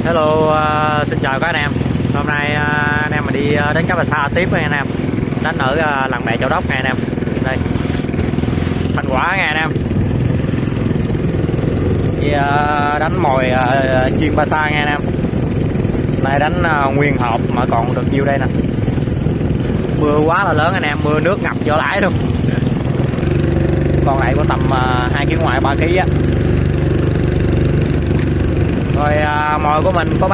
Hello, xin chào các anh em. Hôm nay anh em mình đi đến cá Bà Sa tiếp nha anh em. Đánh ở làng bè Châu Đốc nha anh em. Đây. Thành quả nha anh em. Thì, đánh mồi chiên Bà Sa nha anh em. Nay đánh nguyên hộp mà còn được nhiêu đây nè. Mưa quá là lớn anh em, mưa nước ngập vô lãi luôn. Con này có tầm 2 kg ngoài 3 kg á. Rồi mồi của mình có